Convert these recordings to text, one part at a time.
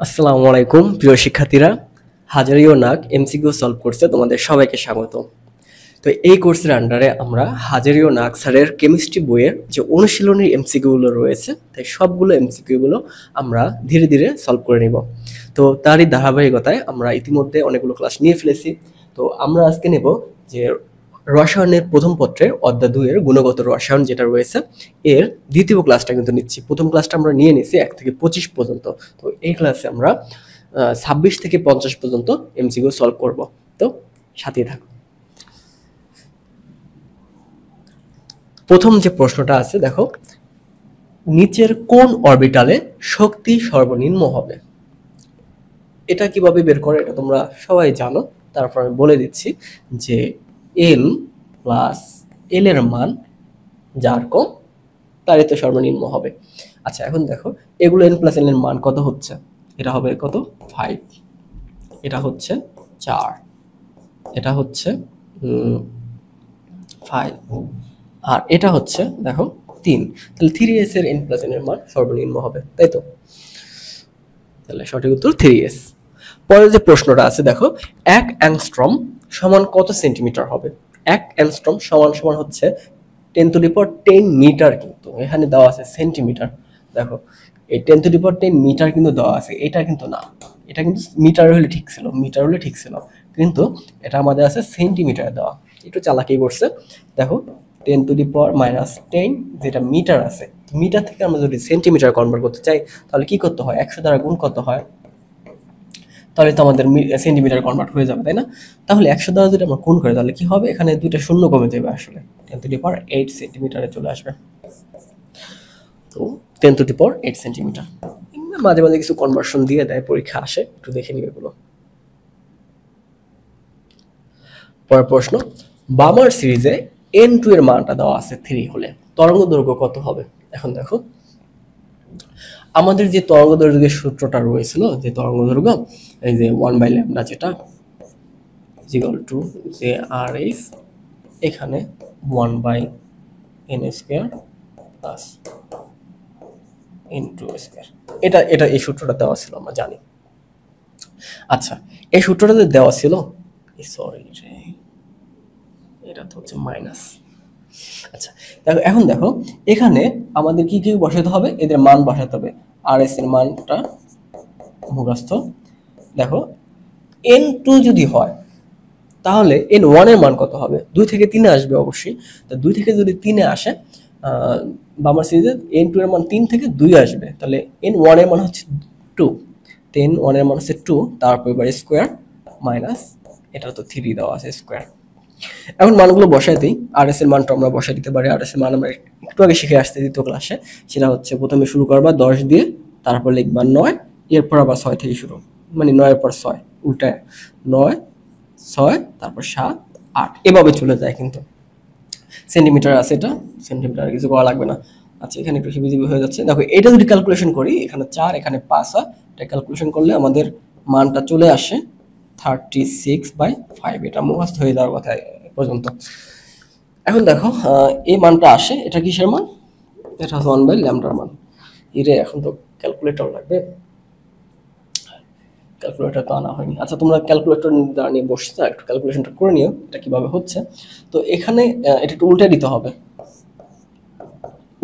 আসসালামু আলাইকুম প্রিয় শিক্ষার্থীরা, হাজারিও নাগ এমসিকিউ সলভ কোর্সে তোমাদের সবাইকে স্বাগত। তো এই কোর্সের আন্ডারে আমরা হাজারিও নাগ স্যারের কেমিস্ট্রি বইয়ের যে অনুশীলনী এমসিকিউগুলো রয়েছে, তাই সবগুলো এমসিকিউগুলো আমরা ধীরে ধীরে সলভ করে নিব। তো তারই ধারাবাহিকতায় আমরা ইতিমধ্যে অনেকগুলো ক্লাস নিয়ে ফেলেছি। তো আমরা আজকে নেব যে রসায়নের প্রথম পত্রের অধ্যায় 2 এর গুণগত রসায়ন যেটা রয়েছে, এর দ্বিতীয় ক্লাসটা কিন্তু নিচ্ছি। প্রথম ক্লাসটা আমরা নিয়ে নিছি 1 থেকে 25 পর্যন্ত। তো এই ক্লাসে আমরা 26 থেকে 50 পর্যন্ত এমসিকিউ সলভ করব। তো সাথেই থাকো। প্রথম যে প্রশ্নটা আছে দেখো, নিচের কোন অরবিটালে শক্তি সর্বনিম্ন হবে? এটা কিভাবে বের করে এটা তোমরা সবাই জানো, তারপর আমি বলে দিচ্ছি যে এল প্লাস এল এর মান যার কম তারই তো সর্বনিম্ন হবে। আচ্ছা, এখন দেখো এগুলো এন প্লাস এল এর মান কত হচ্ছে, এটা হবে কত 5, এটা হচ্ছে 4, এটা হচ্ছে 5, আর এটা হচ্ছে দেখো 3। তাহলে 3s এর n প্লাস n এর মান সর্বনিম্ন হবে, তাই তো? তাহলে সঠিক উত্তর 3s। পরের যে প্রশ্নটা আছে দেখো, 1 অ্যাংস্ট্রম সমান কত সেন্টিমিটার হবে? 1 অ্যাংস্ট্রম সমান সমান হচ্ছে 10⁻10 মিটার, কিন্তু এখানে দেওয়া আছে সেন্টিমিটার। দেখো এই 10⁻10 মিটার কিন্তু দেওয়া আছে, এটা কিন্তু না, এটা কিন্তু মিটার হলে ঠিক ছিল, মিটার হলে ঠিক ছিল, কিন্তু এটা আমাদের আছে সেন্টিমিটারে দেওয়া। একটু চালাকি করছে। দেখো 10⁻−10 যেটা মিটার আছে, মিটার থেকে আমরা যদি সেন্টিমিটার কনভার্ট করতে চাই তাহলে কি করতে হয়? 100 দ্বারা গুণ করতে হয়, তাহলে তো আমাদের সেন্টিমিটার কনভার্ট হয়ে যাবে, তাই না? তাহলে 100 দ্বারা যদি আমরা গুণ করি তাহলে কি হবে? এখানে দুইটা শূন্য কমে যাবে, আসলে 10⁸ সেন্টিমিটারে চলে আসবে। তো 10⁸ সেন্টিমিটার। মাঝে মাঝে কিছু কনভার্সন দিয়ে দেয়, পরীক্ষা আসে, একটু দেখে নিবে এগুলো। পরের প্রশ্ন, বামার সিরিজে n2 এর মানটা দেওয়া আছে 3 হলে তরঙ্গ দৈর্ঘ্য কত হবে? এখন দেখো আমাদের যে তরঙ্গ দৈর্ঘ্যের সূত্রটা রয়েছিল, যে তরঙ্গ দৈর্ঘ্য এই যে 1/λ যেটা ইকুয়াল টু যে rh, এখানে 1/n² প্লাস n2², এটা এটা এই সূত্রটা দেওয়া ছিল, আমরা জানি। আচ্ছা, এই সূত্রটা যে দেওয়া ছিল, সরি এটা তো হচ্ছে মাইনাস। আচ্ছা দেখো, এখন দেখো এখানে আমাদের কি কি বসাতে হবে? এদের মান বসাতে হবে। r's এর মানটা মুখস্থ। দেখো n2 যদি হয় তাহলে n1 এর মান কত হবে? 2 থেকে 3 এ আসবে অবশ্যই। তো 2 থেকে যদি 3 এ আসে, বামার সিরিজে n2 এর মান 3 থেকে 2 আসবে, তাহলে n1 এর মান হচ্ছে 2। তো n1 এর মান হচ্ছে 2, তারপর এবার স্কয়ার মাইনাস এটা তো 3 দেওয়া আছে স্কয়ার। এখন মানগুলো বসাই দিই। r's এর মানটা আমরা বসাই দিতে পারি। r's এর মান আমরা একটু আগে শিখে আসতে দ্বিতীয় ক্লাসে, সেটা হচ্ছে প্রথমে শুরু করবা 10 দিয়ে, তারপর লিখবা 9, এরপর আবার 6 থেকে শুরু, মানে 9 এর পর 6 উল্টায় 9 6 তারপর 7 8 এভাবে চলে যায়। কিন্তু সেন্টিমিটার আছে, এটা সেন্টিমিটার কিছু করা লাগবে না। আচ্ছা, এখানে একটু হিবিজিবি হয়ে যাচ্ছে। দেখো এটা যদি ক্যালকুলেশন করি, এখানে 4 এখানে 5 হয়, এটা ক্যালকুলেশন করলে আমাদের মানটা চলে আসে 36/5। এটা মুখস্থ হয়ে যাওয়ার কথা পর্যন্ত। এখন দেখো এই মানটা আসে, এটা কিসের মান? এটা 1/λ মান। এরে এখন তো ক্যালকুলেটর লাগবে, ক্যালকুলেটর তো আনা হয়নি। আচ্ছা, তোমরা ক্যালকুলেটর নিয়ে বসছো, একটু ক্যালকুলেশনটা করে নিও এটা কিভাবে হচ্ছে। তো এখানে এটা একটু উল্টে দিতে হবে,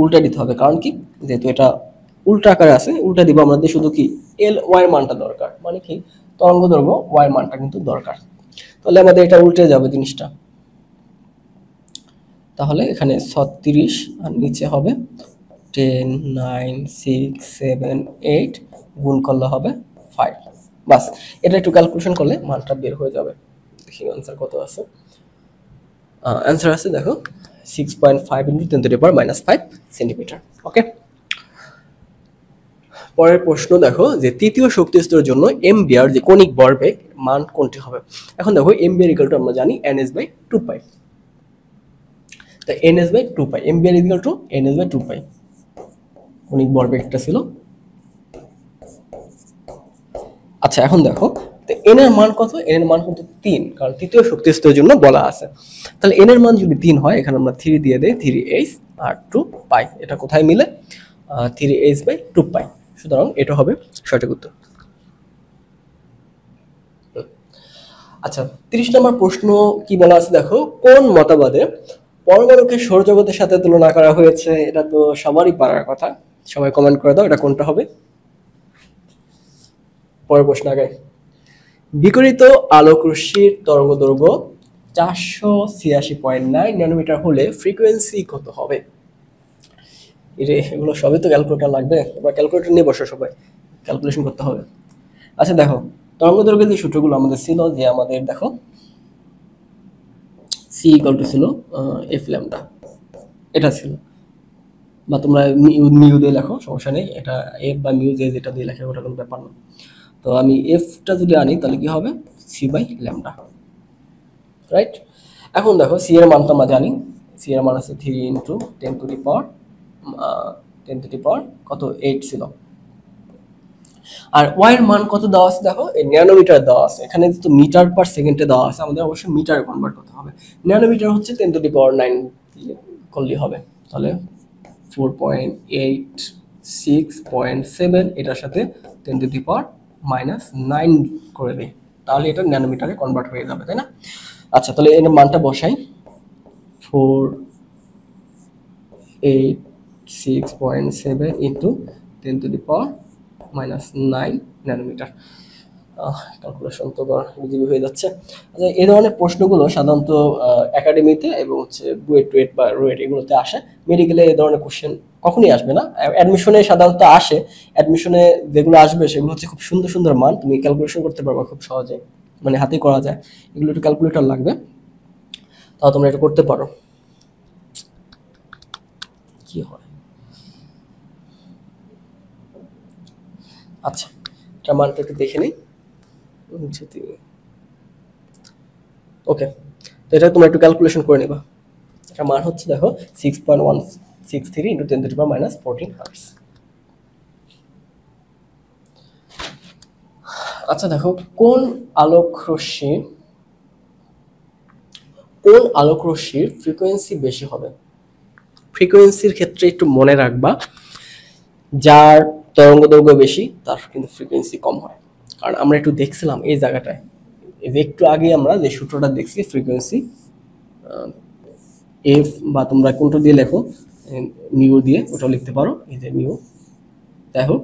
উল্টে দিতে হবে, কারণ কি, যেহেতু এটা উল্টা আকারে আছে, উল্টা দিব আমরা। শুধু কি এল ওয়াই মানটা দরকার, মানে কি তরঙ্গ দৈর্ঘ্য ওয়াই মানটা কিন্তু দরকার। তাহলে আমাদের এটা উল্টে যাবে জিনিসটা। তাহলে এখানে 36 আর নিচে হবে 10 9 6 7 8, গুণ করলে হবে 5। বাস, এটা একটু ক্যালকুলেশন করলে মানটা বের হয়ে যাবে। দেখি आंसर কত আছে। आंसर আছে দেখো 6.5 × 10⁻⁻5 সেন্টিমিটার। ওকে, পরের প্রশ্ন দেখো যে তৃতীয় শক্তি স্তরের জন্য এমবিআর যে কণিক ভরবেগ মান কোনটি হবে? এখন দেখো এমবিআর ইকুয়াল টু আমরা জানি ns/2π। তো ns/2π, MBR equal to ns/2π, কণিক ভরবেগটা ছিল। আচ্ছা, এখন দেখো এন এর মান কত? এন এর মান কিন্তু 3, কারণ তৃতীয় শক্তি স্তরের জন্য বলা আছে। তাহলে এন এর মান যদি 3 হয়, এখানে আমরা 3 দিয়ে দেই, 3h আর 2π, এটা কোথায় মিলে? 3h/2π। সুতরাং এটা হবে সঠিক উত্তর। আচ্ছা, 30 নম্বর প্রশ্ন কি বলা আছে দেখো, কোন মতবাদে পরমাণুকে সৌরজগতের সাথে তুলনা করা হয়েছে? এটা তো সবারই পারার কথা, সবাই কমেন্ট করে দাও এটা কোনটা হবে। পরের প্রশ্ন আগে, বিকিরিত আলোক রশ্মির তরঙ্গদৈর্ঘ্য 486.9 ন্যানোমিটার হলে ফ্রিকোয়েন্সি কত হবে? এগুলো সবই তো ক্যালকুলেটর লাগবে, এবার ক্যালকুলেটর নিয়ে বসো, সবাই ক্যালকুলেশন করতে হবে। আচ্ছা দেখো, তরঙ্গদৈর্ঘ্যের যে সূত্রগুলো আমাদের ছিল, যে আমাদের দেখো সি ইকুয়াল টু ছিল এফ ল্যামডা, এটা ছিল, বা তোমরা মিউ দিয়ে লেখো, সমস্যা নেই, এটা এফ বা মিউ যে যেটা দিয়ে লেখে ওটা কোনো ব্যাপার না। তো আমি এফটা যদি আনি তাহলে কি হবে, সি বাই ল্যামডা, রাইট। এখন দেখো সি এর মানটা আমরা জানি, সি এর মান আছে 3 ইন্টু 10 টু দি পাওয়ার কত 8 ছিল। আর ওয়াই এর মান কত দেওয়া আছে দেখো, এই ন্যানোমিটার দেওয়া আছে, এখানে যেহেতু মিটার পার সেকেন্ডে দেওয়া আছে, আমাদের অবশ্যই মিটারে কনভার্ট করতে হবে। ন্যানোমিটার হচ্ছে 10 টু দি পাওয়ার 9 করলেই হবে, তাহলে 4.86.7 এটার সাথে 10 টু দি পাওয়ার -9 করে দিই, তাহলে এটা ন্যানোমিটারে কনভার্ট হয়ে যাবে, তাই না? আচ্ছা, তাহলে এর মানটা বসাই, 486.7 into 10 to the power -9 nanometre. Calculation তো ইজিলি হয়ে যাচ্ছে। আচ্ছা, এই ধরনের প্রশ্নগুলো সাধারণত একাডেমিতে এবং হচ্ছে বুয়েট টুয়েট বা রুয়েট এগুলোতে আসে, মেডিকেলে এই ধরনের কোশ্চেন কখনোই আসবে না। অ্যাডমিশনে সাধারণত আসে, অ্যাডমিশনে যেগুলো আসবে সেগুলো হচ্ছে খুব সুন্দর সুন্দর মান, তুমি ক্যালকুলেশন করতে পারবা খুব সহজে, মানে হাতে করা যায়, এগুলো একটু ক্যালকুলেটর লাগবে, তাও তোমরা এটা করতে পারো। কি হয়, আচ্ছা এটা মানটা একটু দেখে নিই, ওকে, তো এটা তোমরা একটু ক্যালকুলেশন করে নেবা। এটা মান হচ্ছে দেখো 6.163 into 10 to the power -14 hertz. আচ্ছা দেখো, কোন আলোক রশ্মির ফ্রিকোয়েন্সি বেশি হবে? ফ্রিকোয়েন্সির ক্ষেত্রে একটু মনে রাখবা, যার তরঙ্গদৈর্ঘ্য বেশি তার কিন্তু ফ্রিকোয়েন্সি কম হয়। কারণ আমরা একটু দেখছিলাম এই জায়গাটায়, এই যে একটু আগে আমরা যে সূত্রটা দেখছি ফ্রিকোয়েন্সি এফ, বা তোমরা কোনটা দিয়ে লেখো, মিউ দিয়ে ওটা লিখতে পারো, এই যে মিউ, দেখো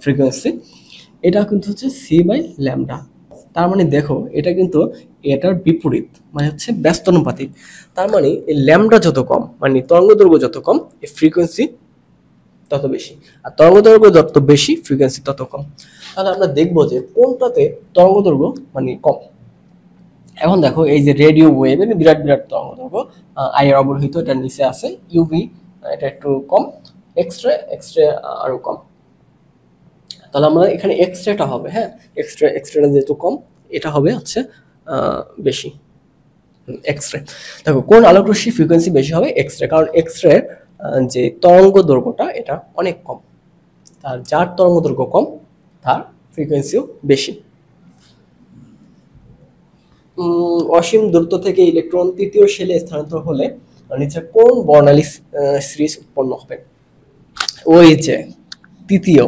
ফ্রিকোয়েন্সি এটা কিন্তু হচ্ছে সি বাই ল্যামডা। তার মানে দেখো এটা কিন্তু এটার বিপরীত, মানে হচ্ছে ব্যস্তানুপাতিক। তার মানে এই ল্যামডা যত কম, মানে তরঙ্গদৈর্ঘ্য যত কম, এই ফ্রিকোয়েন্সি তত বেশি, আর তরঙ্গদৈর্ঘ্য যত বেশি ফ্রিকোয়েন্সি তত কম। তাহলে আমরা দেখবো যে কোনটাতে তরঙ্গদৈর্ঘ্য মানে কম। এখন দেখো এই যে রেডিও ওয়েভ, বিরাট বিরাট তরঙ্গদৈর্ঘ্য, আই এর অবরোহিত, এটার নিচে আছে ইউভি, এটা একটু কম, এক্সরে আরো কম। তাহলে আমরা এখানে এক্সরেটা হবে, হ্যাঁ এক্সরেটা যেহেতু কম, এটা হবে হচ্ছে বেশি, এক্সরে। দেখো কোন আলোক রশ্মি ফ্রিকোয়েন্সি বেশি হবে, এক্সরে, কারণ এক্সরে যে তরঙ্গ দৈর্ঘ্যটা এটা অনেক কম, তার যার তরঙ্গ দৈর্ঘ্য কম তার ফ্রিকোয়েন্সিও বেশি। অসীম দূরত্ব থেকে ইলেকট্রন তৃতীয় শেলে স্থানান্তর হলে নিচে কোন বর্ণালী সিরিজ উৎপন্ন হবে? ওই যে তৃতীয়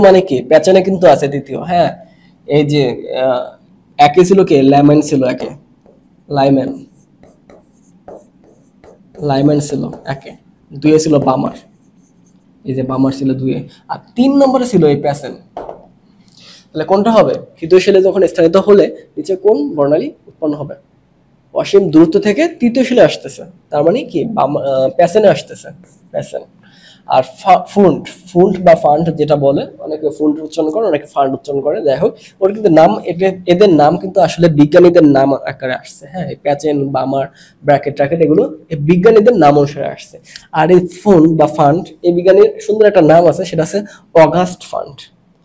মানে কি, পেছনে কিন্তু আছে তৃতীয়, হ্যাঁ এই যে একে ছিল কে, ল্যামেন ছিল একে, লাইম্যান ছিল একে, দুয়ে ছিল বামার, এই যে বামার ছিল দুয়ে, আর 3 নম্বরে ছিল এই প্যাসেন। তাহলে কোনটা হবে, তৃতীয় শেলে যখন স্থানিত হলে নিচে কোন বর্ণালী উৎপন্ন হবে? অসীম দূরত্ব থেকে তৃতীয় শেলে আসতেছে, তার মানে কি প্যাসেনে আসতেছে, প্যাসেন। আর ফুন্ট বা ফান্ড যেটা বলে, অনেকে ফুন্ট উচ্চারণ করে, অনেকে ফান্ড উচ্চারণ করে, যাই হোক ওর কিন্তু নাম, এদের নাম কিন্তু আসলে বিজ্ঞানীদের নাম আকারে আসছে, হ্যাঁ প্যাচেন, বামার, ব্র্যাকেট ট্র্যাকেট এগুলো এই বিজ্ঞানীদের নাম অনুসারে আসছে। আর এই ফুন্ট বা ফান্ড, এই বিজ্ঞানীর সুন্দর একটা নাম আছে, সেটা আছে অগাস্ট ফান্ড,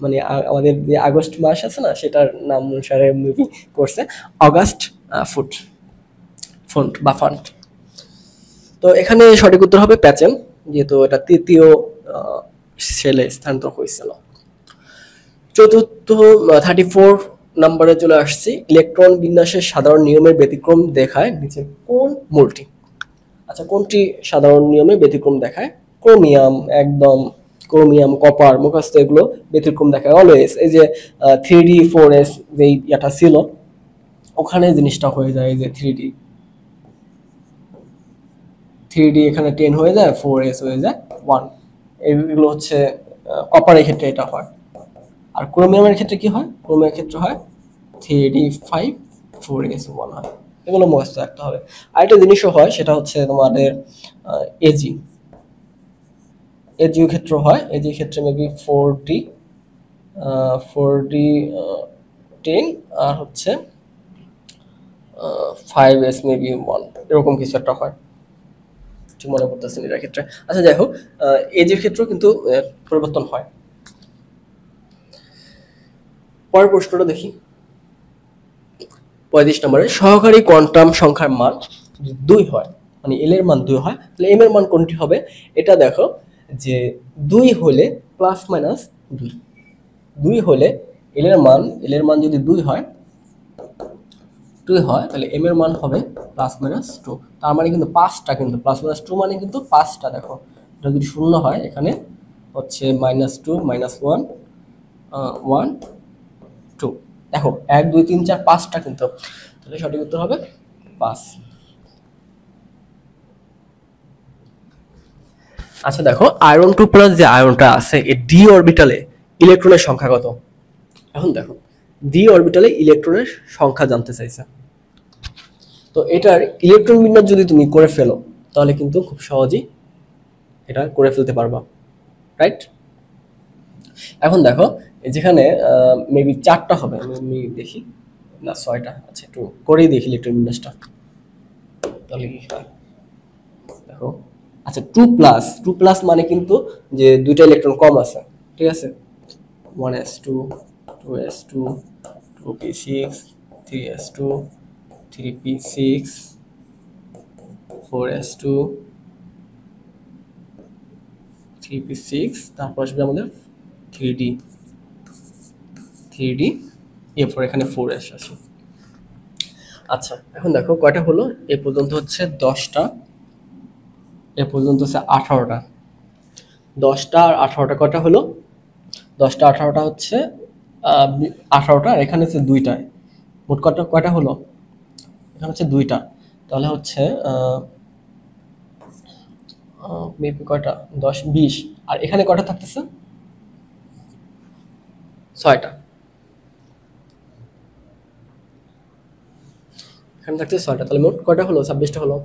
মানে আমাদের যে আগস্ট মাস আছে না, সেটার নাম অনুসারে মুভি করছে, অগাস্ট ফুন্ট বা ফান্ড। তো এখানে সঠিক উত্তর হবে প্যাচেন, যেহেতু এটা তৃতীয় শেলে স্থানান্তর হয়েছিল। চতুর্থ 34 নম্বরে চলে আসছি, ইলেকট্রন বিন্যাসের সাধারণ নিয়মের ব্যতিক্রম দেখায় নিচে কোন মূলটি? আচ্ছা, কোনটি সাধারণ নিয়মে ব্যতিক্রম দেখায়? ক্রোমিয়াম, একদম ক্রোমিয়াম, কপার, মুখস্থ, এগুলো ব্যতিক্রম দেখায় অলওয়েজ। এই যে 3D 4S যে ইয়াটা ছিল, ওখানে জিনিসটা হয়ে যায় যে 3D এখানে 10 হয়ে যায়, 4s হয়ে যায় 1। এগুলো হচ্ছে কপারের ক্ষেত্রে এটা হয়। আর ক্রোমিয়ামের ক্ষেত্রে কি হয়? ক্রোমিয়ামের ক্ষেত্রে হয় 3D 5 4s 1 হয়। এগুলো মুখস্থ রাখতে হবে। আরেকটা জিনিসও হয়, সেটা হচ্ছে তোমাদের এজি ক্ষেত্র হয়। এজি ক্ষেত্রে মেবি 4D 10 আর হচ্ছে 5s মেবি 1, এরকম কিছু একটা হয়, ঠিক মনে করতেছে এটার ক্ষেত্রে। আচ্ছা যাই হোক, এজের ক্ষেত্রেও কিন্তু পরিবর্তন হয়। পরের প্রশ্নটা দেখি, 35 নম্বরে, সহকারী কোয়ান্টাম সংখ্যার মান যদি 2 হয়, মানে এল এর মান 2 হয়, তাহলে এম এর মান কোনটি হবে? এটা দেখো যে 2 হলে প্লাস মাইনাস 2, 2 হলে এল এর মান যদি 2 হয় তাহলে এম এর মান হবে প্লাস মাইনাস 2। তার মানে কিন্তু 5টা, কিন্তু প্লাস মাইনাস 2 মানে কিন্তু 5টা। দেখো এটা যদি শূন্য হয়, এখানে হচ্ছে -2 -1 1 2। দেখো 1 2 3 4 5টা কিন্তু, তাহলে সঠিক উত্তর হবে 5। আচ্ছা দেখো, আয়রন 2 প্লাস যে আয়রনটা আছে, এই ডি অরবিটালে ইলেকট্রনের সংখ্যা কত? এখন দেখো ডি অরবিটালে ইলেকট্রনের সংখ্যা জানতে চাইছে। তো এটার ইলেকট্রন বিন্যাস যদি তুমি করে ফেলো, তাহলে কিন্তু খুব সহজেই এটা করে ফেলতে পারবা, রাইট? এখন দেখো যেখানে মেবি 4টা হবে, আমি দেখি না 6টা। আচ্ছা একটু করেই দেখি ইলেকট্রন বিন্যাসটা, তাহলে কি হয় দেখো। আচ্ছা 2 প্লাস মানে কিন্তু যে দুইটা ইলেকট্রন কম আছে, ঠিক আছে? 1s2 2s2 2p6 3s2 3p6 4s2 3p6, তারপর আসবে আমাদের 3d এরপর এখানে 4s আছে। আচ্ছা এখন দেখো কয়টা হলো, এ পর্যন্ত হচ্ছে 10টা, এ পর্যন্ত হচ্ছে 18টা। 10টা আর 18টা কয়টা হলো? 10টা 18টা হচ্ছে 18টা, আর এখানে হচ্ছে 2টা। মোট কয়টা হলো? এখানে হচ্ছে 2টা, তাহলে হচ্ছে মেবি কয়টা, 10 20, আর এখানে কয়টা থাকতেছে? 6টা। এখানে থাকতেছে 6টা, তাহলে মোট কয়টা হলো? 26টা হলো।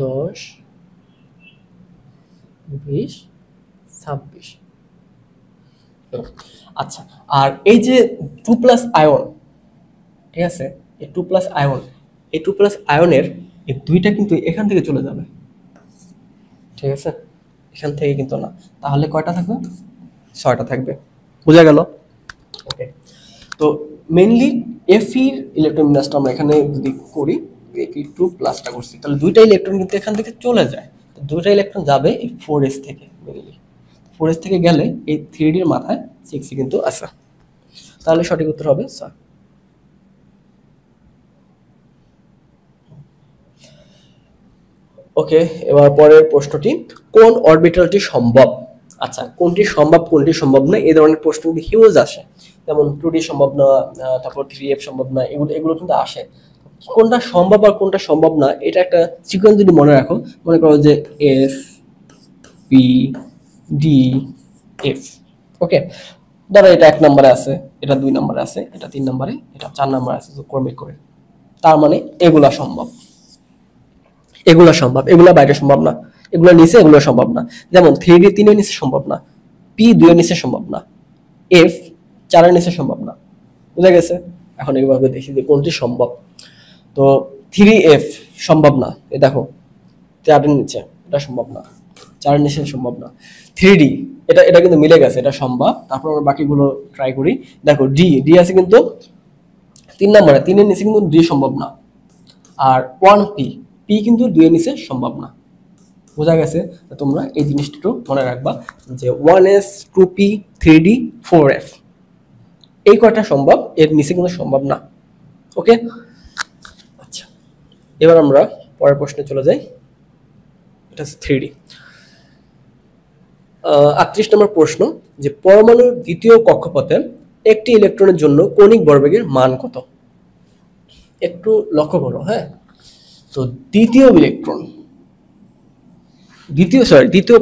10 20 26। আচ্ছা, আর এই যে 2 প্লাস আয়ন, ঠিক আছে, এই 2 প্লাস আয়ন, এই 2 প্লাস আয়নের এই 2টা কিন্তু এখান থেকে চলে যাবে, ঠিক আছে? এখান থেকে কিন্তু না, তাহলে কয়টা থাকবে? 6টা থাকবে। বোঝা গেল? ওকে, তো মেইনলি এফির ইলেকট্রন বিন্যাসটা আমরা এখানে যদি করি, এফি 2 প্লাসটা করছি, তাহলে 2টা ইলেকট্রন কিন্তু এখান থেকে চলে যায়। তো 2টা ইলেকট্রন যাবে এই 4s থেকে, মেইনলি 4s থেকে গেলে এই 3d এর মাথায় 6 কিন্তু আছে, তাহলে সঠিক উত্তর হবে 6। ওকে, এবার পরের প্রশ্নটি, কোন অরবিটালটি সম্ভব? আচ্ছা, কোনটি সম্ভব কোনটি সম্ভব না, এই ধরনের প্রশ্ন কিন্তু হিউজ আসে, যেমন 2D সম্ভব না, তারপর 3f সম্ভব না, এগুলো কিন্তু আসে। কোনটা সম্ভব আর কোনটা সম্ভব না, এটা একটা সিকোয়েন্স যদি মনে রাখো, মনে করো যে এস পি ডি এফ। ওকে, ধরো এটা 1 নম্বরে আছে, এটা 2 নম্বরে আছে, এটা 3 নম্বরে, এটা 4 নম্বরে আছে, ক্রমিক করে। তার মানে এগুলা সম্ভব, এগুলা বাইরে সম্ভব না, এগুলো নিচে, এগুলো সম্ভব না। যেমন 3D 3 এর নিচে সম্ভব না, পি 2 এর নিচে সম্ভব না, এফ 4 এর নিচে সম্ভব না। বুঝা গেছে? এখন এইভাবে দেখি যে কোনটি সম্ভব। তো 3f সম্ভব না, এই দেখো 4 এর নিচে, এটা সম্ভব না। 4 এর নিচে সম্ভব না। 3D এটা কিন্তু মিলে গেছে, এটা সম্ভব। তারপর আমরা বাকিগুলো ট্রাই করি। দেখো ডি আছে কিন্তু 3 নম্বরে, 3 এর নিচে কিন্তু ডি সম্ভব না। আর 1p কিন্তু 2 এর নিচে সম্ভব না। বোঝা গেছে? তোমরা এই জিনিসটা একটু মনে রাখবা যে 1s 2p 3d 4f এই কয়টা সম্ভব, এর নিচে কিন্তু সম্ভব না। ওকে, আচ্ছা এবার আমরা পরের প্রশ্নে চলে যাই। এটা হচ্ছে 3D। 38 নম্বর প্রশ্ন, যে পরমাণুর দ্বিতীয় কক্ষপথে একটি ইলেকট্রনের জন্য কৌণিক ভরবেগের মান কত? একটু লক্ষ্য করো, হ্যাঁ। তো দ্বিতীয়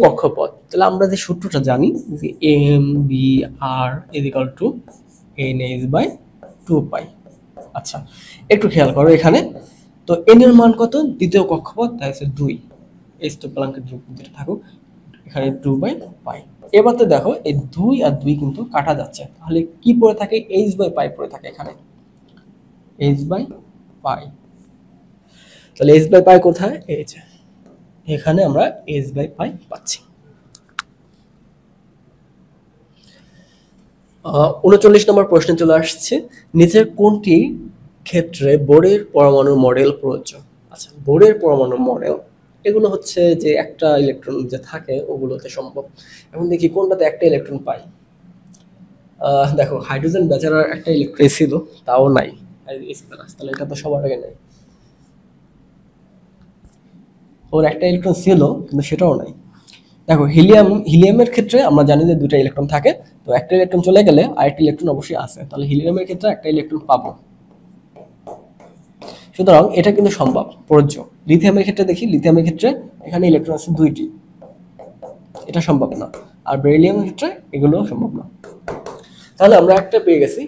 কক্ষপথ, তাহলে আমরা যে সূত্রটা জানি যে M B R equal to N H by 2 pi. আচ্ছা, একটু খেয়াল করো এখানে, তো এন এর মান কত? দ্বিতীয় কক্ষপথ, তাই হচ্ছে 2। এইচ তো প্লাঙ্কের যুক্তি যেটা থাকুক, এখানে 2/পাই। এবার তো দেখো এই 2 আর 2 কিন্তু কাটা যাচ্ছে, তাহলে কি পড়ে থাকে? এইচ বাই পাই পড়ে থাকে এখানে, এইচ বাই পাই। তাহলে এইচ বাই পাই কোথায়? এই যে এখানে আমরা এইচ বাই পাই পাচ্ছি। 39 নম্বর প্রশ্নে চলে আসছে, নিচের কোনটি ক্ষেত্রে বোরের পরমাণু মডেল প্রযোজ্য? আচ্ছা, বোরের পরমাণু মডেল এগুলো হচ্ছে যে একটা ইলেকট্রন যে থাকে ওগুলোতে সম্ভব। এখন দেখি কোনটাতে একটা ইলেকট্রন পাই। দেখো হাইড্রোজেন বেচারার একটা ইলেকট্রন ছিল, তাও নাই। তাহলে এটা তো সবার আগে নাই। ওর একটা ইলেকট্রন ছিল কিন্তু সেটাও নাই। দেখো হিলিয়ামের ক্ষেত্রে আমরা জানি যে 2টা ইলেকট্রন থাকে, তো একটা ইলেকট্রন চলে গেলে আরেকটা ইলেকট্রন অবশ্যই আছে, তাহলে হিলিয়ামের ক্ষেত্রে একটা ইলেকট্রন পাবো। সুতরাং এটা কিন্তু সম্ভব, প্রযোজ্য। লিথিয়ামের ক্ষেত্রে দেখি, লিথিয়ামের ক্ষেত্রে এখানে ইলেকট্রন আছে 2টি, এটা সম্ভব না। আর বেরিলিয়ামের ক্ষেত্রে এগুলো সম্ভব না। তাহলে আমরা একটা পেয়ে গেছি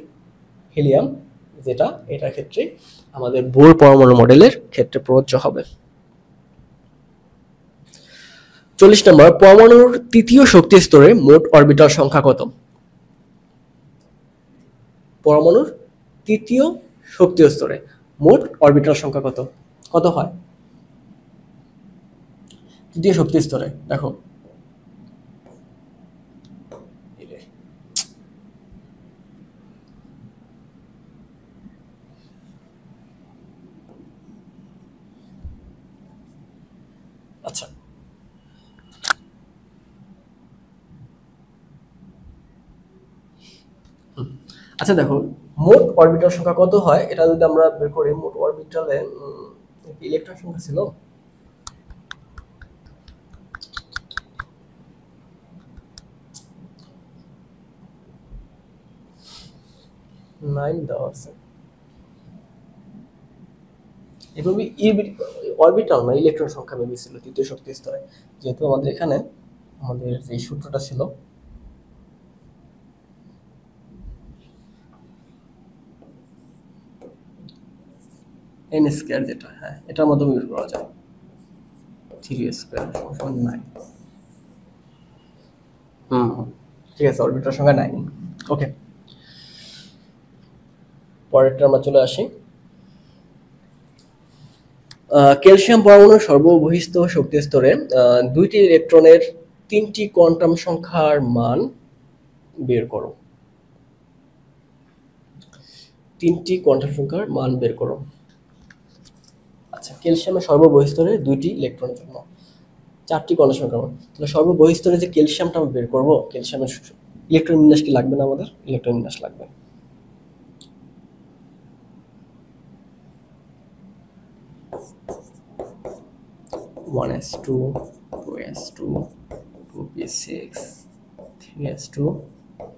হিলিয়াম, যেটা এটার ক্ষেত্রে আমাদের বোর পরমাণু মডেলের ক্ষেত্রে প্রযোজ্য হবে। 40 নম্বর, পরমাণুর তৃতীয় শক্তি স্তরে মোট অরবিটাল সংখ্যা কত? পরমাণুর তৃতীয় শক্তি স্তরে মোট অরবিটাল সংখ্যা কত? কত হয় তৃতীয় শক্তি স্তরে? দেখো আচ্ছা, আচ্ছা দেখো মোট অরবিটাল সংখ্যা কত হয় এটা যদি আমরা বের করি, মোট অরবিটালে ইলেকট্রন সংখ্যা ছিল 9 দেওয়া আছে। এভাবে অরবিটাল না, ইলেকট্রন সংখ্যা মেবি ছিল তৃতীয় শক্তি স্তরে, যেহেতু আমাদের এখানে আমাদের যে সূত্রটা ছিল n স্কয়ার, যেটা হ্যাঁ এটার মাধ্যমে বের করা যায় 3 স্কয়ার সমান 9। ঠিক আছে, অরবিটাল সংখ্যা 9। ওকে, পরেরটা আমরা চলে আসি। ক্যালসিয়াম পরমাণুর সর্ববহিস্থ শক্তি স্তরে 2টি ইলেকট্রনের 3টি কোয়ান্টাম সংখ্যার মান বের করো। 3টি কোয়ান্টাম সংখ্যার মান বের করো। আচ্ছা, ক্যালসিয়ামের সর্ববহিস্তরে 2টি ইলেকট্রনের জন্য 4টি কোয়ান্টাম সংখ্যার মান, তাহলে সর্ববহিস্তরে যে ক্যালসিয়ামটা আমরা বের করব, ক্যালসিয়ামের ইলেকট্রন বিন্যাস কি লাগবে না? আমাদের ইলেকট্রন বিন্যাস লাগবে। One s2, 2s2, 2p6, 3s2,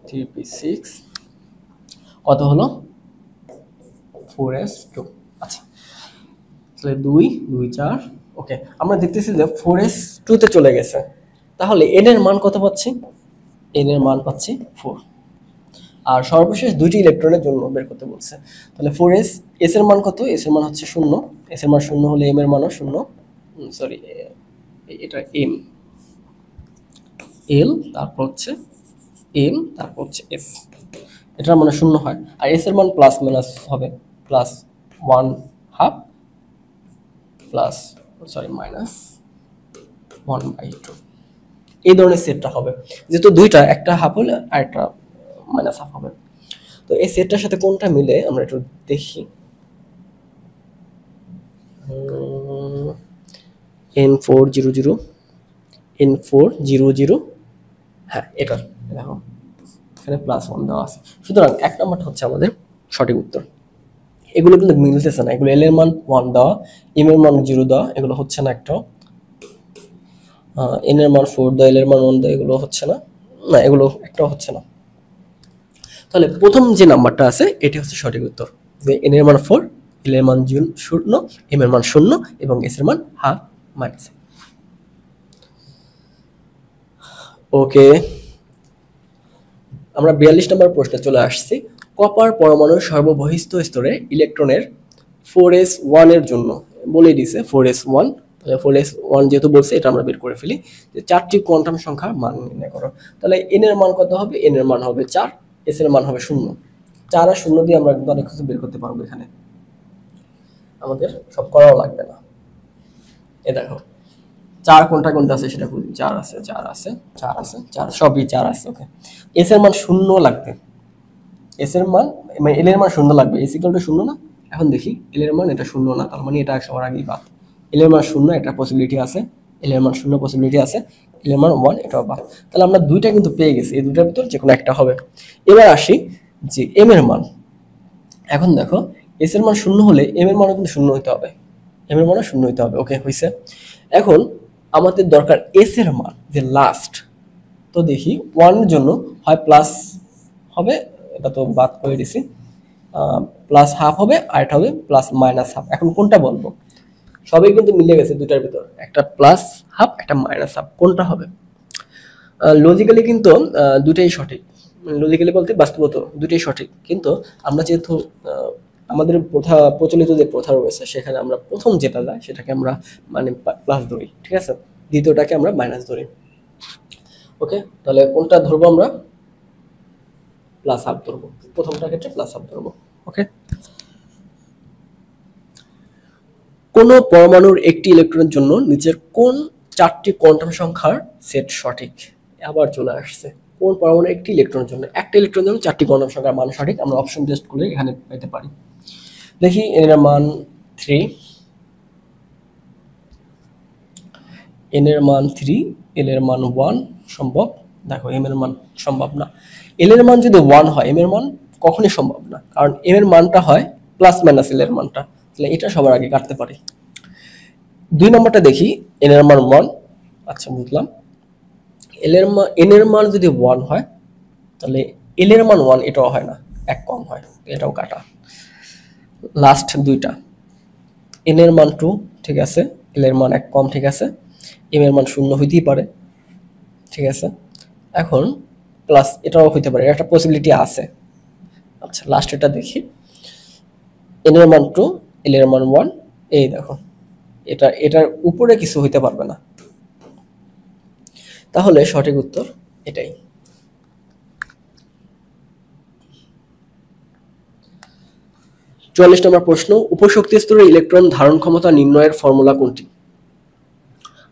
3p6, কত হলো? 4s2। আচ্ছা, তাহলে 2 2 4। ওকে, আমরা দেখতেছি যে 4s2 তে চলে গেছে, তাহলে n এর মান কত পাচ্ছি? n এর মান পাচ্ছি 4। আর সর্বশেষ 2টি ইলেকট্রনের জন্য বের করতে বলছে, তাহলে 4s, s এর মান কত? s এর মান হচ্ছে 0, s এর মান 0 হলে m এর মানও 0, সরি এটা m, l তারপর হচ্ছে m তারপর হচ্ছে f, এটার মানে 0 হয়। আর s এর মান প্লাস মাইনাস হবে, প্লাস 1/2 প্লাস সরি মাইনাস 1/2, এই ধরনের সেটটা হবে। যেহেতু দুইটা, একটা হাফ হলে আর একটা মাইনাস হাফ হবে, তো এই সেটটার সাথে কোনটা মিলে আমরা একটু দেখি। n400, n400, হ্যাঁ এটা দেখো এখানে +1 দেওয়া আছে, সুতরাং 1 নম্বরটা হচ্ছে আমাদের সঠিক উত্তর। এগুলো কিন্তু মিলতেছে না, এগুলো l এর মান 1 দেওয়া, m এর মান 0 দেওয়া, এগুলো হচ্ছে না একটাও। n এর মান 4 দেওয়া, l এর মান 1 দেওয়া, এগুলো হচ্ছে না, না এগুলো একটাও হচ্ছে না। তাহলে প্রথম যে নাম্বারটা আছে এটি হচ্ছে সঠিক উত্তর, যে n এর মান 4, এল এর মান 0, এম এর মান 0 এবং এস এর মান হাফ মাইনাস। ওকে, আমরা 42 নম্বর প্রশ্নে চলে আসছি। কপার পরমাণুর সর্ববহিস্থ স্তরে ইলেকট্রনের 4s1 এর জন্য বলে দিয়েছে 4s1, তাহলে 4s1 যেহেতু বলছে এটা আমরা বের করে ফেলি যে 4টি কোয়ান্টাম সংখ্যার মান নির্ণয় করো। তাহলে n এর মান কত হবে? n এর মান হবে 4, s এর মান হবে 0। 4 আর 0 দিয়ে আমরা কিন্তু অনেক কিছু বের করতে পারবো, এখানে আমাদের সব করাও লাগবে না। এ দেখো 4 কোনটা কোনটা আছে সেটা খুঁজি। 4 আছে, 4 আছে, 4 আছে, 4 সবই 4 আছে। ওকে, s এর মান 0 লাগবে, s এর মান মানে l এর মান 0 লাগবে, s ইকুয়াল টু 0 না। এখন দেখি l এর মান এটা 0 না, তার মানে এটা সবার আগেই বাদ। l এর মান 0 একটা পসিবিলিটি আছে, l এর মান 0 পসিবিলিটি আছে, l এর মান 1 এটাও বাদ। তাহলে আমরা দুইটা কিন্তু পেয়ে গেছি, এই দুইটার ভিতর যে কোনো একটা হবে। এবার আসি যে m এর মান। এখন দেখো s এর মান 0 হলে m এর মানও কিন্তু 0 হতে হবে, m এর মানও 0 হতে হবে। ওকে, হইছে। এখন আমাদের দরকার s এর মান, যে লাস্ট। তো দেখি 1 এর জন্য হয় প্লাস হবে, এটা তো বাদ করে দিছি, প্লাস হাফ হবে, আর এটা হবে প্লাস মাইনাস হাফ। এখন কোনটা বলবো? সবই কিন্তু মিলে গেছে দুটার ভিতর, একটা প্লাস হাফ একটা মাইনাস হাফ, কোনটা হবে? লজিক্যালি কিন্তু দুটাই সঠিক, লজিক্যালি বলতে বাস্তবত দুটাই সঠিক, কিন্তু আমরা যেহেতু আমাদের প্রচলিত যে প্রথা রয়েছে সেখানে আমরা প্রথম যেটা যায় সেটাকে আমরা মানে প্লাস ধরি, ঠিক আছে, দ্বিতীয়টাকে আমরা মাইনাস ধরি। ওকে, তাহলে কোনটা ধরবো আমরা? প্লাস হাফ ধরবো, প্রথমটার ক্ষেত্রে প্লাস হাফ ধরবো। ওকে, কোন পরমাণুর একটি ইলেকট্রনের জন্য নিচের কোন 4টি কোয়ান্টাম সংখ্যার সেট সঠিক? আবার চলে আসছে, কোন পরমাণুর একটি ইলেকট্রনের জন্য, একটা ইলেকট্রনের জন্য 4টি কোয়ান্টাম সংখ্যার মান সঠিক। আমরা অপশন টেস্ট করলে এখানে পেতে পারি। দেখি এর মান 3, n এর মান 3, l এর মান 1 সম্ভব। দেখো m এর মান সম্ভব না। l এর মান যদি 1 হয় m এর মান কখনোই সম্ভব না, কারণ m এর মানটা হয় প্লাস মাইনাস l এর মানটা, তাহলে এটা সবার আগে কাটতে পারি। 2 নম্বরটা দেখি, n এর মান 1, আচ্ছা বুঝলাম। n এর মান যদি 1 হয় তাহলে l এর মান 1 এটাও হয় না, এক কম হয়, এটাও কাটা। লাস্ট দুইটা, n এর মান 2, ঠিক আছে, l এর মান এক কম, ঠিক আছে, m এর মান 0 হইতেই পারে, ঠিক আছে। এখন প্লাস এটাও হইতে পারে, একটা পসিবিলিটি আছে। আচ্ছা লাস্ট এটা দেখি, n এর মান 2, l এর মান 1, এই দেখো এটার উপরে কিছু হইতে পারবে না, তাহলে সঠিক উত্তর এটাই। চুয়াল্লিশ নম্বর প্রশ্ন, উপশক্তি স্তরে ইলেকট্রন ধারণ ক্ষমতা নির্ণয়ের ফর্মুলা কোনটি?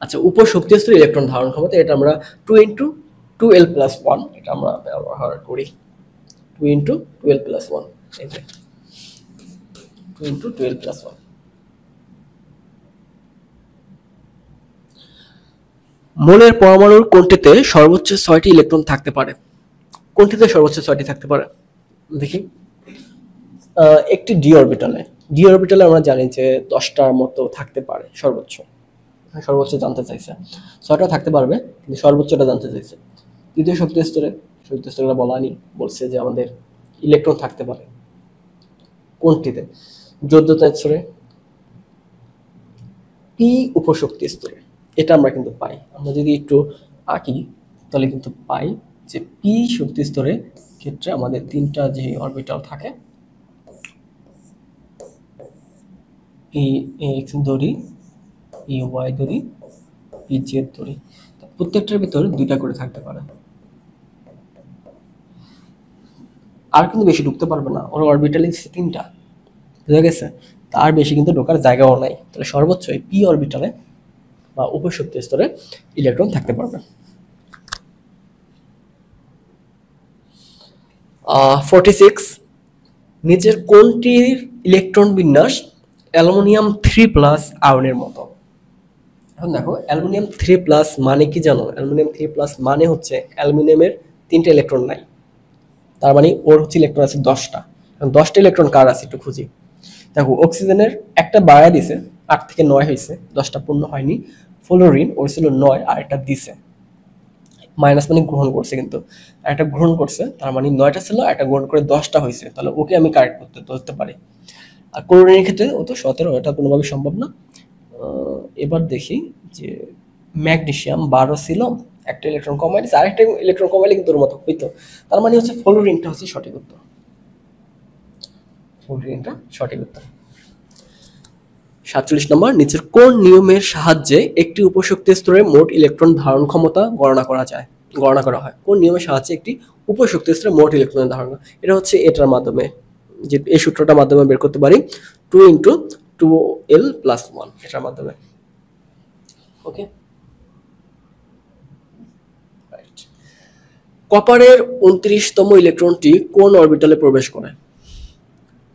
আচ্ছা, উপশক্তি স্তরে ইলেকট্রন ধারণ ক্ষমতা, এটা আমরা 2 × 2l+1 এটা আমরা ব্যবহার করি। 2 × 2l+1, এই যে 2 × 2l+1। মোলের পরমাণুর কোনটিতে সর্বোচ্চ 6টি ইলেকট্রন থাকতে পারে? কোনটিতে সর্বোচ্চ 6টি থাকতে পারে দেখি। একটি ডি অরবিটালে আমরা জানি যে 10টার মতো থাকতে পারে সর্বোচ্চ, জানতে চাইছে 6টা থাকতে পারবে, কিন্তু সর্বোচ্চটা জানতে চাইছে। তৃতীয় শক্তি স্তরে বলছে যে আমাদের ইলেকট্রন থাকতে পারে কোনটিতে? যোজ্যতা স্তরে, পি উপশক্তি স্তরে, এটা আমরা কিন্তু পাই। আমরা যদি একটু আঁকি তাহলে কিন্তু পাই যে পি শক্তি স্তরের ক্ষেত্রে আমাদের 3টা যে অরবিটাল থাকে, পি এক্স ধরি, পি ওয়াই ধরি, পি জেড ধরি, প্রত্যেকটার ভিতর 2টা করে থাকতে পারে, আর কিন্তু বেশি ঢুকতে পারবে না, ওর অরবিটালে 3টা, বুঝা গেছে, তার বেশি কিন্তু ঢোকার জায়গাও নাই। তাহলে সর্বোচ্চ এই পি অরবিটালে বা উপশক্তি স্তরে ইলেকট্রন থাকতে পারবে। 46, নিচের কোনটির ইলেকট্রন বিন্যাস অ্যালুমিনিয়াম 3+ আয়নের মতো? এখন দেখো অ্যালুমিনিয়াম 3+ মানে কি জানো? অ্যালুমিনিয়াম 3+ মানে হচ্ছে অ্যালুমিনিয়ামের 3টা ইলেকট্রন নাই, তার মানে ওর হচ্ছে ইলেকট্রন আছে 10টা। এখন 10টা ইলেকট্রন কার আছে একটু খুঁজি। দেখো অক্সিজেনের একটা বাড়া দিছে, 8 থেকে 9 হয়েছে, 10টা পূর্ণ হয়নি। ফ্লোরিন ওর ছিল 9 আর একটা দিছে, মাইনাস মানে গ্রহণ করছে, কিন্তু একটা গ্রহণ করছে, তার মানে 9টা ছিল, একটা গ্রহণ করে 10টা হয়েছে, তাহলে ওকে আমি কারেক্ট করতে পারি। আর ক্লোরিনের ক্ষেত্রে ও তো 17, এটা কোনোভাবে সম্ভব না। এবার দেখি যে ম্যাগনেসিয়াম 12 ছিল, একটা ইলেকট্রন কমাইলে, আরেকটা ইলেকট্রন কমাইলে কিন্তু ওর মতো হইতো। তার মানে হচ্ছে ফ্লোরিনটা হচ্ছে সঠিক উত্তর, ফ্লোরিনটা সঠিক উত্তর। 47 নম্বর, নিচের কোন নিয়মের সাহায্যে একটি উপশক্তি স্তরে মোট ইলেকট্রন ধারণ ক্ষমতা গণনা করা হয়? কোন নিয়মের সাহায্যে একটি উপশক্তি স্তরে মোট ইলেকট্রন ধারণ? এটা হচ্ছে এটার মাধ্যমে, যে এই সূত্রটার মাধ্যমে বের করতে পারি, 2 × 2l + 1, এটার মাধ্যমে। ওকে, রাইট। কপারের 29তম ইলেকট্রনটি কোন অরবিটালে প্রবেশ করে?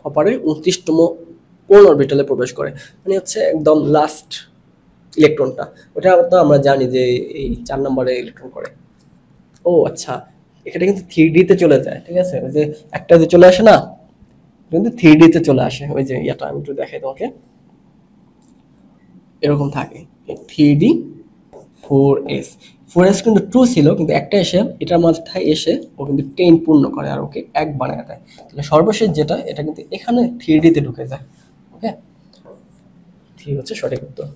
কপারের 29তম কোন অরবিটালে প্রবেশ করে, মানে হচ্ছে একদম লাস্ট ইলেকট্রনটা। ওটা তো আমরা জানি যে এই 4 নম্বরে ইলেকট্রন করে। ও আচ্ছা, এটা কিন্তু 3D তে চলে যায়, ঠিক আছে? ওই যে একটা যে চলে আসে না, কিন্তু 3D তে চলে আসে। ওই যে ইয়াটা আমি একটু দেখাই তোমাকে, এরকম থাকে 3D 4s। 4s কিন্তু 2 ছিল, কিন্তু একটা এসে এটার মাথায় এসে ও কিন্তু 10 পূর্ণ করে আর ওকে 1 বানায় দেয়। তাহলে সর্বশেষ যেটা, এটা কিন্তু এখানে 3D তে ঢুকে যায়। ওকে, ঠিক হচ্ছে সঠিক উত্তর।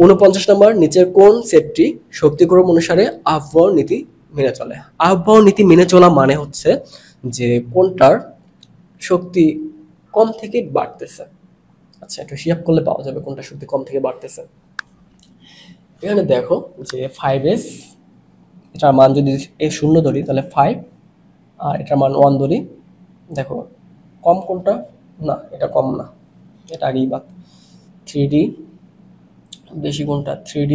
49 নম্বর, নিচের কোন সেটটি শক্তিক্রম অনুসারে আহ্বায়ক নীতি মেনে চলে? আহ্বায়ক নীতি মেনে চলা মানে হচ্ছে যে কোনটার শক্তি কম থেকে বাড়তেছে। আচ্ছা, একটু হিসাব করলে পাওয়া যাবে কোনটা শক্তি কম থেকে বাড়তেছে। এখানে দেখো যে 5s, এটার মান যদি এই 0 ধরি তাহলে 5, আর এটার মান 1 ধরি, দেখো কম কোনটা? না, এটা কম না, এটা আগেই বাদ। 3D বেশি কোনটা? 3D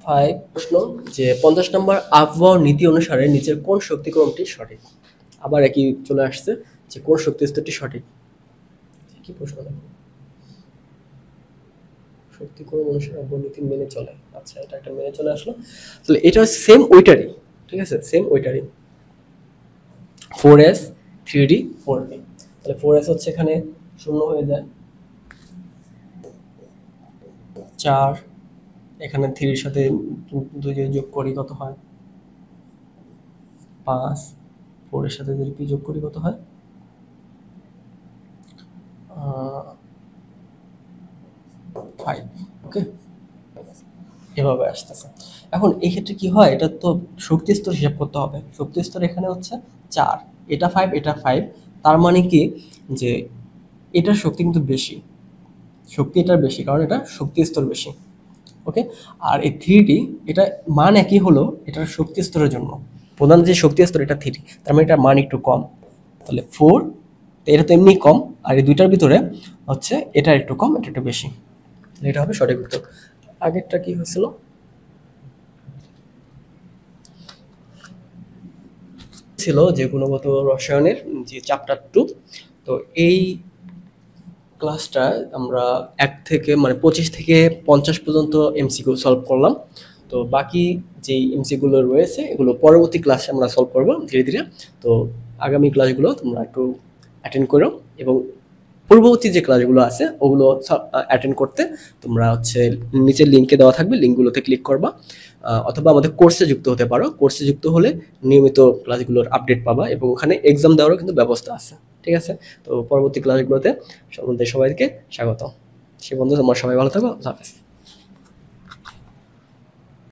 5। প্রশ্ন যে 50 নম্বর, আবহাওয়া নীতি অনুসারে নিচের কোন শক্তিক্রমটি সঠিক? আবার একই চলে আসছে যে কোন শক্তি স্তরটি সঠিক। কি প্রশ্ন? শক্তিক্রম অনুসারে আবহাওয়া নীতি মেনে চলে। আচ্ছা, এটা একটা মেনে চলে আসলো। তাহলে এটা সেম ওইটারই, ঠিক আছে, সেম ওইটারই। 4s 3D 4b। তাহলে 4s হচ্ছে এখানে 0 হয়ে যায়, 4, এখানে 3 এর সাথে 2 যদি যোগ করি কত হয়? 5, 4 এর সাথে যদি যোগ করি কত হয়? 5। ওকে, এভাবে আসতেছে। এখন এই ক্ষেত্রে কি হয়, এটা তো শক্তি স্তর হিসাব করতে হবে। শক্তি স্তর এখানে হচ্ছে 4, এটা 5, এটা 5, তার মানে কি যে এটার শক্তি কিন্তু বেশি, শক্তি এটার বেশি, কারণ এটা শক্তি স্তর বেশি। ওকে, আর এই 3D, এটা মান একই হলো, এটার শক্তি স্তরের জন্য প্রধান যে শক্তি স্তর এটা 3D, তার মানে এটার মান একটু কম। তাহলে 4, এটা তো এমনি কম, আর এই দুইটার ভিতরে হচ্ছে এটা একটু কম, এটা একটু বেশি, এটা হবে সঠিক উত্তর। আগেরটা কি হয়েছিল? ছিল যে গুণগত রসায়নের যে চ্যাপ্টার 2। তো এই ক্লাসটা আমরা 1 থেকে মানে 25 থেকে 50 পর্যন্ত এমসিকিউ সলভ করলাম। তো বাকি যেই এমসিকিউগুলো রয়েছে এগুলো পরবর্তী ক্লাসে আমরা সলভ করব ধীরে ধীরে। তো আগামী ক্লাসগুলো তোমরা একটু অ্যাটেন্ড করো, এবং পূর্ববর্তী যে ক্লাসগুলো আছে ওগুলো অ্যাটেন্ড করতে তোমরা হচ্ছে নিচের লিঙ্কে দেওয়া থাকবে, লিঙ্কগুলোতে ক্লিক করবা, অথবা আমাদের কোর্সে যুক্ত হতে পারো। কোর্সে যুক্ত হলে নিয়মিত ক্লাসগুলোর আপডেট পাবা, এবং ওখানে এক্সাম দেওয়ারও কিন্তু ব্যবস্থা আছে। ঠিক আছে, তো পরবর্তী ক্লাসগুলোতে সবাইকে স্বাগত। সে বন্ধু, তোমরা সবাই ভালো থাকো। আল্লাহ হাফেজ।